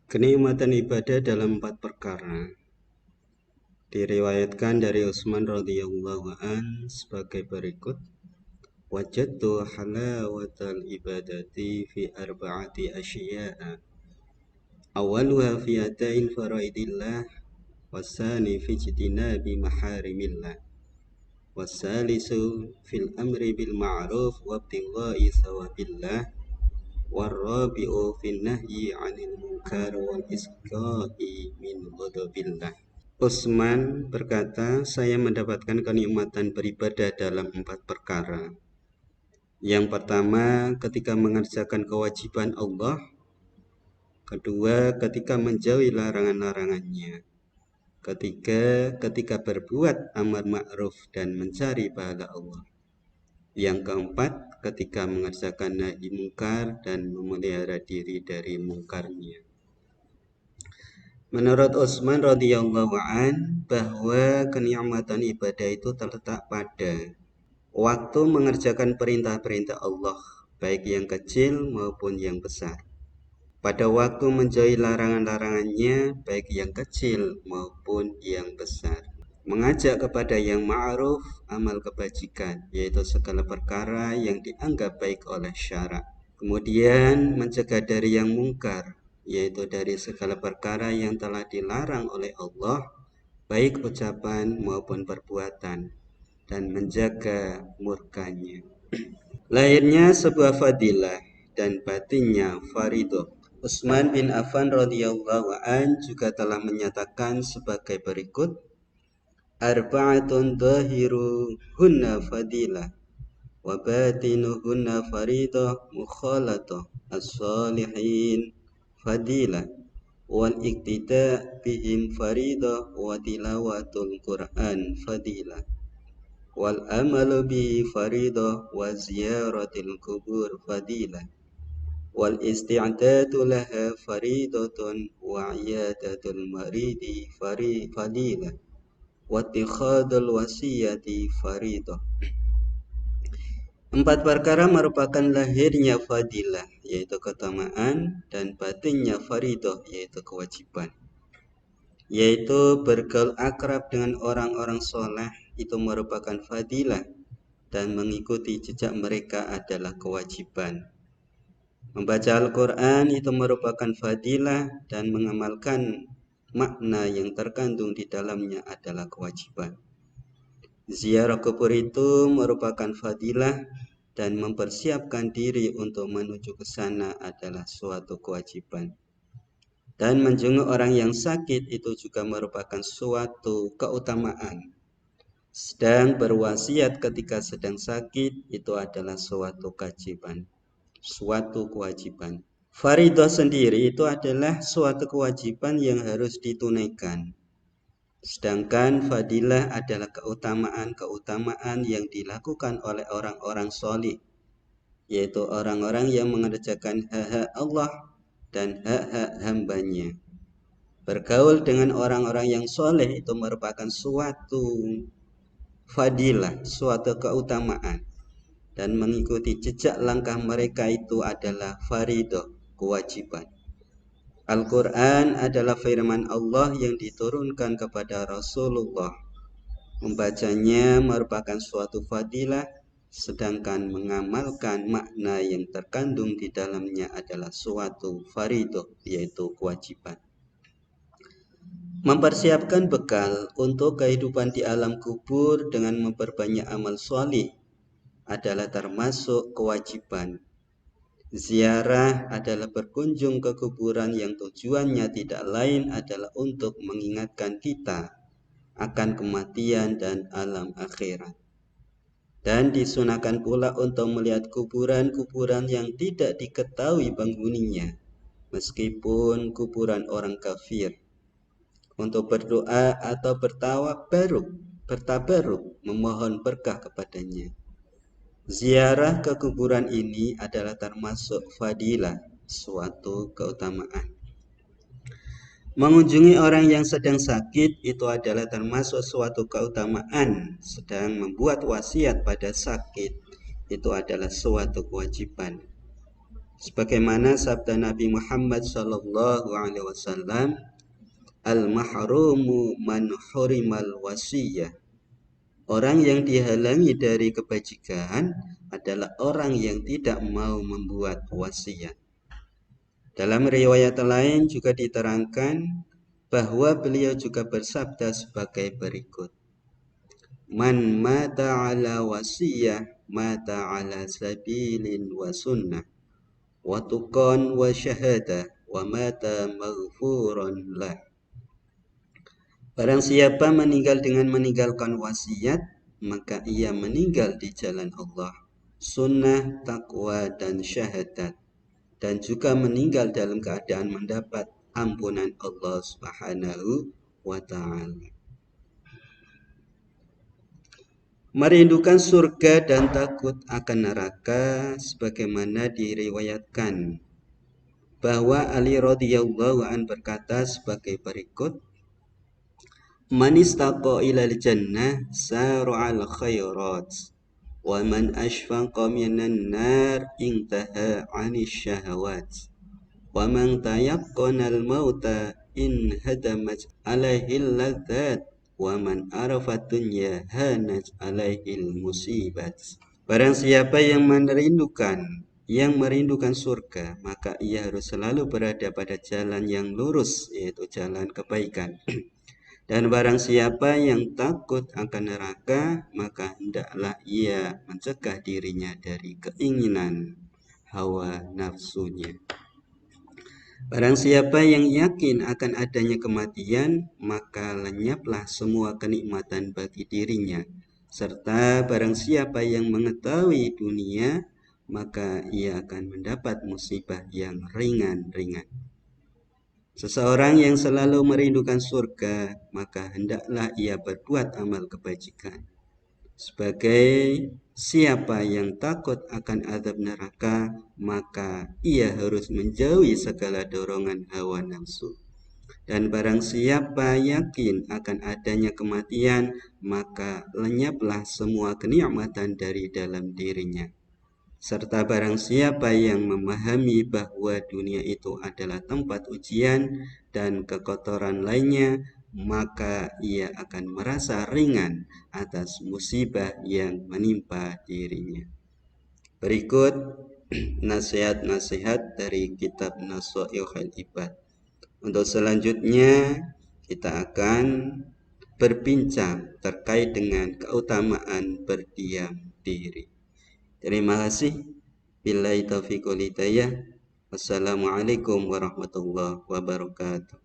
Kenikmatan ibadah dalam 4 perkara. Diriwayatkan dari Utsman radhiyallahu an sebagai berikut. Wajadtu halawatal ibadati fi arba'ati asya'a. Awaluha fi ata'in faraidillah, wasani fi ijtinabi maharimillah, wasalisu fil amri bil ma'ruf wa ibtigha'i thawabillah, warrabi'u fin nahyi 'anil munkar wal isqa'i min ghadabillah. Utsman berkata, saya mendapatkan kenikmatan beribadah dalam 4 perkara. Yang pertama, ketika mengerjakan kewajiban Allah. Kedua, ketika menjauhi larangan-larangannya. Ketiga, ketika berbuat amar ma'ruf dan mencari pahala Allah. Yang keempat, ketika mengerjakan nahi mungkar dan memelihara diri dari mungkarnya. Menurut Utsman radhiyallahu an, bahwa kenikmatan ibadah itu terletak pada waktu mengerjakan perintah-perintah Allah, baik yang kecil maupun yang besar. Pada waktu menjauhi larangan-larangannya, baik yang kecil maupun yang besar. Mengajak kepada yang ma'ruf, amal kebajikan, yaitu segala perkara yang dianggap baik oleh syara'. Kemudian mencegah dari yang mungkar, yaitu dari segala perkara yang telah dilarang oleh Allah, baik ucapan maupun perbuatan, dan menjaga murkanya. Lahirnya sebuah fadilah dan batinnya faridoh. Utsman bin Affan radhiyallahu an juga telah menyatakan sebagai berikut. Arba'atun dhahiruhunna fadilah wa batinuhunna faridah mukhalatah as-salihin fadilah wal iqtida' bihim faridah wa tilawatul Qur'an fadilah wal amalu bihi faridah wa ziyaratil kubur fadilah wal isti'dadu laha faridatun wa iyadatul maridi fadilah wa ittikhadul wasiyati faridah. 4 perkara merupakan lahirnya fadilah, yaitu keutamaan, dan batinnya faridah, yaitu kewajiban. Yaitu bergaul akrab dengan orang-orang soleh itu merupakan fadilah, dan mengikuti jejak mereka adalah kewajiban. Membaca Al-Quran itu merupakan fadilah, dan mengamalkan makna yang terkandung di dalamnya adalah kewajiban. Ziarah kubur itu merupakan fadilah, dan mempersiapkan diri untuk menuju ke sana adalah suatu kewajiban. Dan menjenguk orang yang sakit itu juga merupakan suatu keutamaan. Sedang berwasiat ketika sedang sakit itu adalah suatu kewajiban. Faridah sendiri itu adalah suatu kewajiban yang harus ditunaikan. Sedangkan fadilah adalah keutamaan yang dilakukan oleh orang-orang solih, yaitu orang-orang yang mengerjakan hak-hak Allah dan hak-hak hambanya. Bergaul dengan orang-orang yang soleh itu merupakan suatu fadilah, suatu keutamaan, dan mengikuti jejak langkah mereka itu adalah faridah, kewajiban. Al-Quran adalah firman Allah yang diturunkan kepada Rasulullah. Membacanya merupakan suatu fadilah, sedangkan mengamalkan makna yang terkandung di dalamnya adalah suatu faridah, yaitu kewajiban. Mempersiapkan bekal untuk kehidupan di alam kubur dengan memperbanyak amal sholih adalah termasuk kewajiban. Ziarah adalah berkunjung ke kuburan yang tujuannya tidak lain adalah untuk mengingatkan kita akan kematian dan alam akhirat. Dan disunahkan pula untuk melihat kuburan-kuburan yang tidak diketahui penghuninya, meskipun kuburan orang kafir, untuk berdoa atau bertabaruk memohon berkah kepadanya. Ziarah ke kuburan ini adalah termasuk fadilah, suatu keutamaan. Mengunjungi orang yang sedang sakit itu adalah termasuk suatu keutamaan, sedang membuat wasiat pada sakit itu adalah suatu kewajiban. Sebagaimana sabda Nabi Muhammad sallallahu alaihi wasallam, al-mahrumu man hurimal wasiyah. Orang yang dihalangi dari kebajikan adalah orang yang tidak mau membuat wasiat. Dalam riwayat lain juga diterangkan bahwa beliau juga bersabda sebagai berikut. Man mata ala wasiyah mata ala sabilin wa sunnah wa tuqan wa syahadah wa mata maghfuran lah. Barang siapa meninggal dengan meninggalkan wasiat, maka ia meninggal di jalan Allah, sunnah, takwa, dan syahadat, dan juga meninggal dalam keadaan mendapat ampunan Allah Subhanahu wa ta'ala. Merindukan surga dan takut akan neraka sebagaimana diriwayatkan bahwa Ali radhiyallahu an berkata sebagai berikut, man istaqa ilal jannah sara'al khairat wa man ashfaqa minan nar intaha 'anil syahawat wa man tayaqqana al mauta in hadamat alaihi ladzat wa man arafa dunya hanat alaihi musibat. Barang siapa yang merindukan surga, maka ia harus selalu berada pada jalan yang lurus, yaitu jalan kebaikan. Dan barang siapa yang takut akan neraka, maka hendaklah ia mencegah dirinya dari keinginan hawa nafsunya. Barang siapa yang yakin akan adanya kematian, maka lenyaplah semua kenikmatan bagi dirinya. Serta barang siapa yang mengetahui dunia, maka ia akan mendapat musibah yang ringan-ringan. Seseorang yang selalu merindukan surga, maka hendaklah ia berbuat amal kebajikan. Sebagai siapa yang takut akan azab neraka, maka ia harus menjauhi segala dorongan hawa nafsu. Dan barang siapa yakin akan adanya kematian, maka lenyaplah semua kenikmatan dari dalam dirinya. Serta barang siapa yang memahami bahwa dunia itu adalah tempat ujian dan kekotoran lainnya, maka ia akan merasa ringan atas musibah yang menimpa dirinya. Berikut nasihat-nasihat dari kitab Nashaikhul Ibad. Untuk selanjutnya kita akan berbincang terkait dengan keutamaan berdiam diri. Terima kasih. Billahi taufiq wal hidayah. Wassalamualaikum warahmatullahi wabarakatuh.